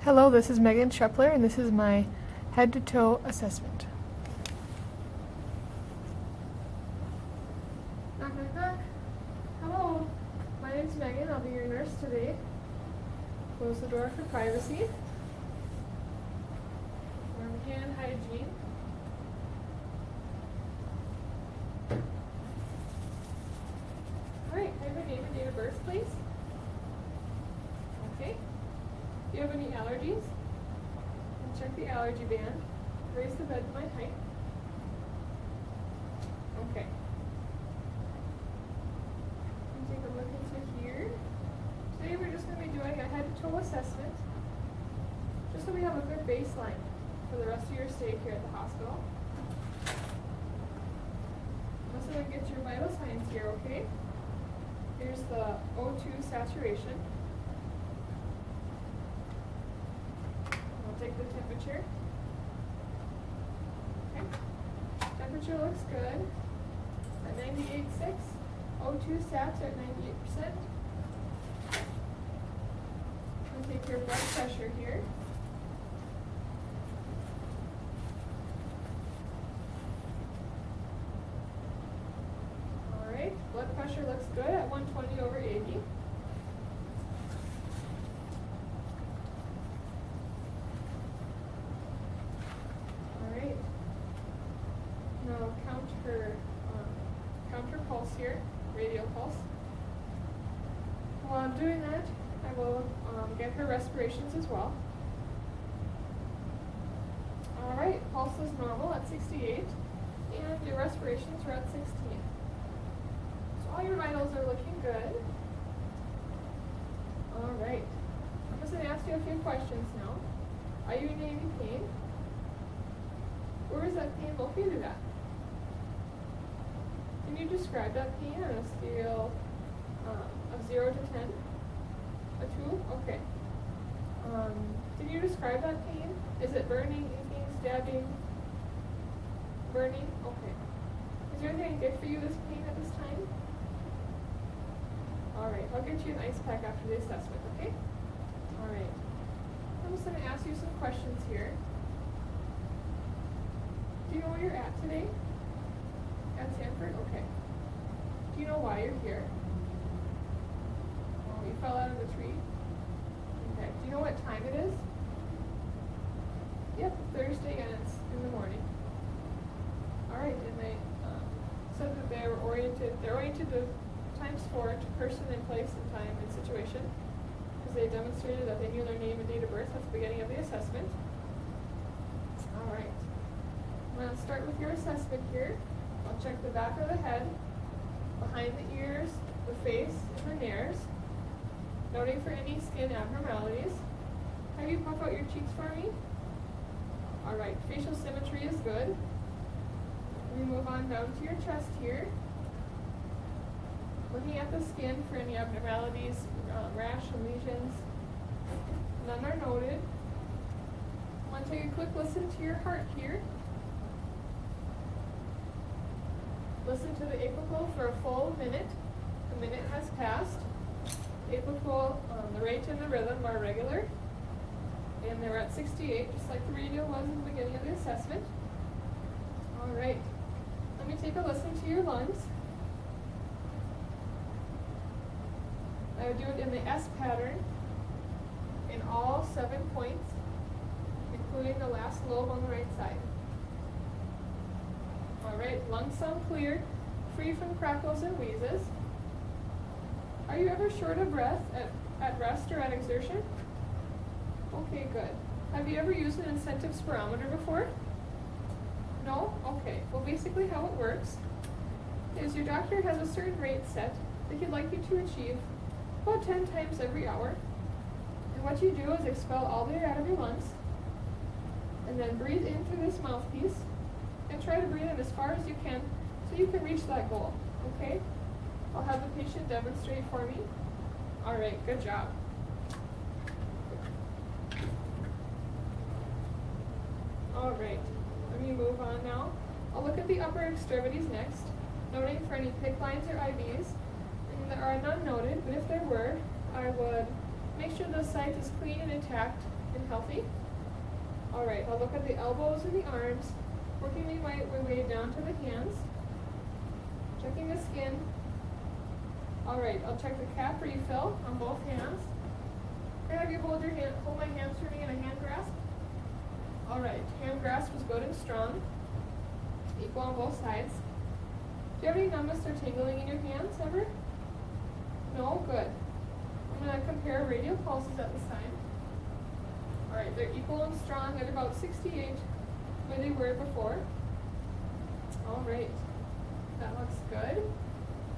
Hello, this is Megan Shepler, and this is my head-to-toe assessment. Knock, knock, knock. Hello, my name is Megan. I'll be your nurse today. Close the door for privacy. Warm hand hygiene. Alright, have your name and date of birth, please. Okay. Do you have any allergies? And check the allergy band. Raise the bed to my height. Okay. And take a look into here. Today we're just going to be doing a head-to-toe assessment, just so we have a good baseline for the rest of your stay here at the hospital. I'm also going to get your vital signs here, okay? Here's the O2 saturation. Take the temperature. Okay. Temperature looks good. At 98.6. O2 sats at 98%. I'll take your blood pressure here. Alright, blood pressure looks good at 120/80. Now count her pulse here, radial pulse. While I'm doing that, I will get her respirations as well. Alright, pulse is normal at 68, and your respirations are at 16. So all your vitals are looking good. Alright, I'm just going to ask you a few questions now. Are you in any pain? Where is that pain located at? Can you describe that pain on a scale of 0 to 10? A 2? Okay. Can you describe that pain? Is it burning, aching, stabbing? Burning? Okay. Is there anything good for you, this pain at this time? Alright, I'll get you an ice pack after the assessment, okay? Alright. I'm just going to ask you some questions here. Do you know where you're at today? At Sanford? Okay. Do you know why you're here? Oh, you fell out of the tree? Okay. Do you know what time it is? Yep, Thursday, and it's in the morning. Alright, and they said that they're oriented to times 4 to person and place and time and situation, because they demonstrated that they knew their name and date of birth at the beginning of the assessment. Alright. I'm going to start with your assessment here. I'll check the back of the head, behind the ears, the face, and the nares, noting for any skin abnormalities. Have you puff out your cheeks for me? Alright, facial symmetry is good. We move on down to your chest here. Looking at the skin for any abnormalities, rash and lesions. None are noted. I want to take a quick listen to your heart here. Listen to the apical for a full minute. The minute has passed. Apical, the rate and the rhythm are regular. And they're at 68, just like the radial was in the beginning of the assessment. Alright, let me take a listen to your lungs. I would do it in the S pattern in all 7 points, including the last lobe on the right side. Alright, lungs sound clear, free from crackles and wheezes. Are you ever short of breath at rest or at exertion? Okay, good. Have you ever used an incentive spirometer before? No? Okay. Well, basically how it works is your doctor has a certain rate set that he'd like you to achieve about 10 times every hour. And what you do is expel all the air out of your lungs, and then breathe in through this mouthpiece, and try to breathe in as far as you can so you can reach that goal, okay? I'll have the patient demonstrate for me. Alright, good job. Alright, let me move on now. I'll look at the upper extremities next, noting for any PICC lines or IVs. And there are none noted, but if there were, I would make sure the site is clean and intact and and healthy? All right, I'll look at the elbows and the arms, working my way down to the hands, checking the skin. All right, I'll check the calf refill on both hands. Can I have you hold my hands for me in a hand grasp? All right, hand grasp was good and strong, equal on both sides. Do you have any numbness or tingling in your hands ever? No? Good. I'm going to compare radial pulses at this time. All right, they're equal and strong at about 68 where they were before. All right, that looks good.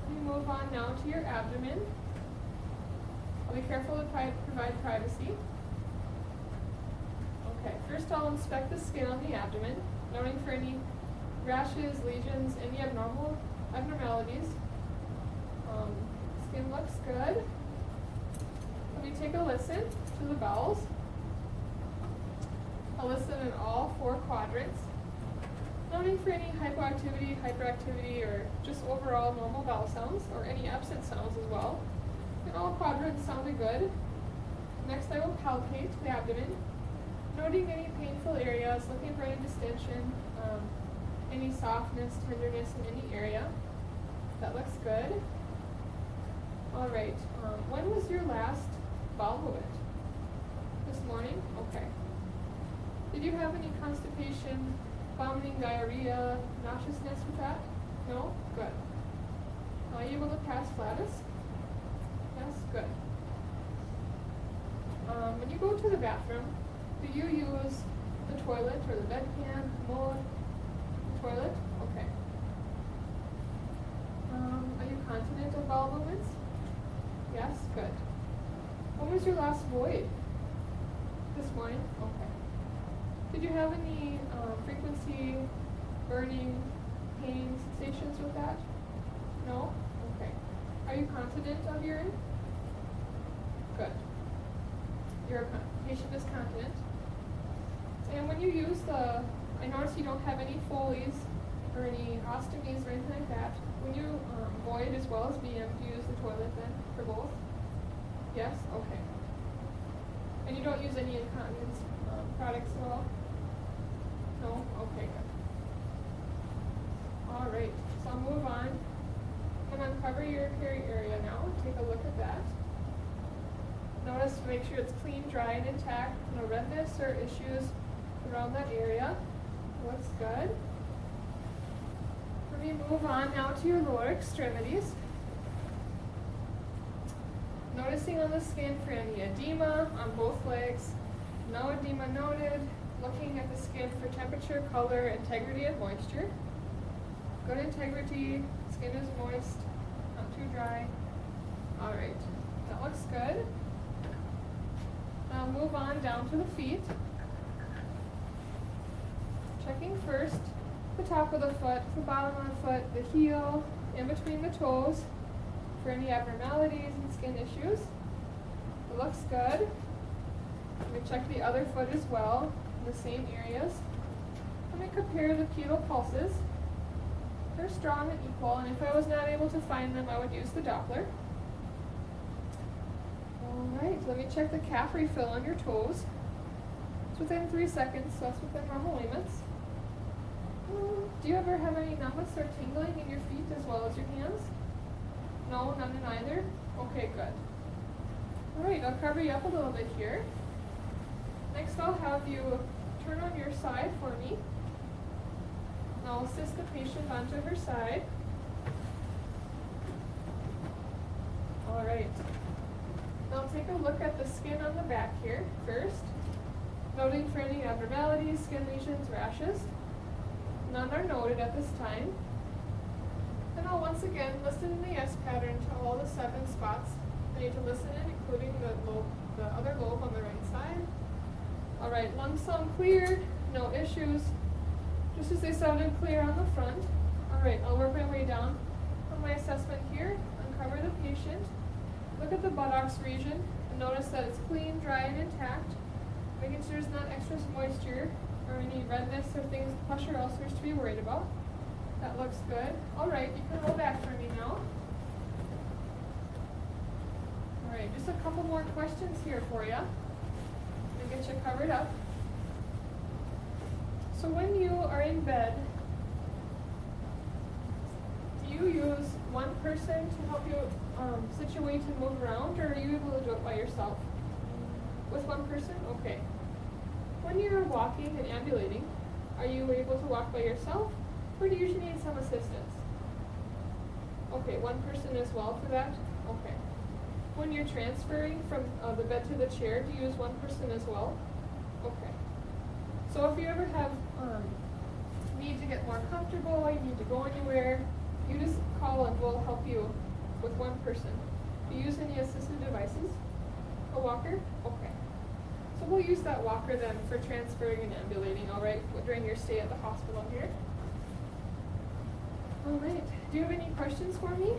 Let me move on now to your abdomen. I'll be careful to provide privacy. Okay, first I'll inspect the skin on the abdomen, noting for any rashes, lesions, any abnormalities. Skin looks good. Let me take a listen to the bowels. I'll listen in all 4 quadrants, noting for any hypoactivity, hyperactivity, or just overall normal bowel sounds, or any absent sounds as well. And all quadrants sounded good. Next I will palpate the abdomen, noting any painful areas, looking for any distension, any softness, tenderness in any area. That looks good. All right, when was your last bowel movement? This morning? Okay. Did you have any constipation, vomiting, diarrhea, nauseousness with that? No? Good. Are you able to pass flatus? Yes? Good. When you go to the bathroom, do you use the toilet or the bedpan, commode, toilet? Okay. Are you continent of bowel movements? Yes? Good. When was your last void? This morning? Okay. Did you have any frequency, burning, pain, sensations with that? No? Okay. Are you continent of urine? Good. Your patient is continent. And when you use I notice you don't have any Foley's or any ostomies or anything like that. When you void as well as BM, do you use the toilet then for both? Yes? Okay. And you don't use any incontinence products at all? No? Okay, good. All right, so I'll move on. I'm going to uncover your urinary area now. Take a look at that. Notice to make sure it's clean, dry, and intact. No redness or issues around that area. Looks good. Let me move on now to your lower extremities. Noticing on the skin for any edema on both legs. No edema noted. Looking at the skin for temperature, color, integrity, and moisture. Good integrity. Skin is moist, not too dry. All right, that looks good. Now move on down to the feet. Checking first the top of the foot, the bottom of the foot, the heel, in between the toes for any abnormalities and skin issues. It looks good. Let me check the other foot as well, in the same areas. Let me compare the pedal pulses. They're strong and equal, and if I was not able to find them, I would use the Doppler. All right, let me check the calf refill on your toes. It's within 3 seconds, so that's within normal limits. Do you ever have any numbness or tingling in your feet as well as your hands? No, none in either? Okay, good. All right, I'll cover you up a little bit here. Next, I'll have you turn on your side for me. And I'll assist the patient onto her side. All right. Now take a look at the skin on the back here first, noting for any abnormalities, skin lesions, rashes. None are noted at this time. And I'll once again listen in the S pattern to all the 7 spots I need to listen in, including the other lobe on the right side. All right, lungs sound clear, no issues, just as they sounded clear on the front. All right, I'll work my way down on my assessment here, uncover the patient, look at the buttocks region, and notice that it's clean, dry, and intact, making sure there's not excess moisture or any redness or things, flush or ulcers to be worried about. That looks good. All right, you can roll back for me now. All right, just a couple more questions here for you. get you covered up. So when you are in bed, do you use one person to help you situate and move around, or are you able to do it by yourself? With one person? Okay. When you're walking and ambulating, are you able to walk by yourself, or do you usually need some assistance? Okay, one person as well for that? Okay. When you're transferring from the bed to the chair, do you use one person as well? Okay. So if you ever have need to get more comfortable, you need to go anywhere, you just call and we'll help you with one person. Do you use any assistive devices? A walker? Okay. So we'll use that walker then for transferring and ambulating, all right, during your stay at the hospital here. All right. Do you have any questions for me?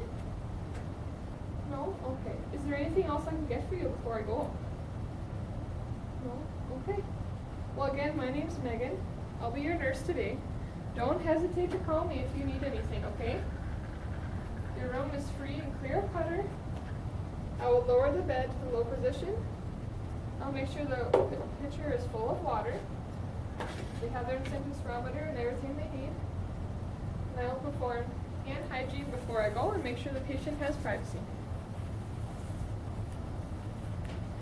No? Okay. Is there anything else I can get for you before I go? No? Okay. Well, again, my name's Megan. I'll be your nurse today. Don't hesitate to call me if you need anything, okay? Your room is free and clear of clutter. I will lower the bed to the low position. I'll make sure the pitcher is full of water. They have their barometer and everything they need. And I will perform hand hygiene before I go and make sure the patient has privacy.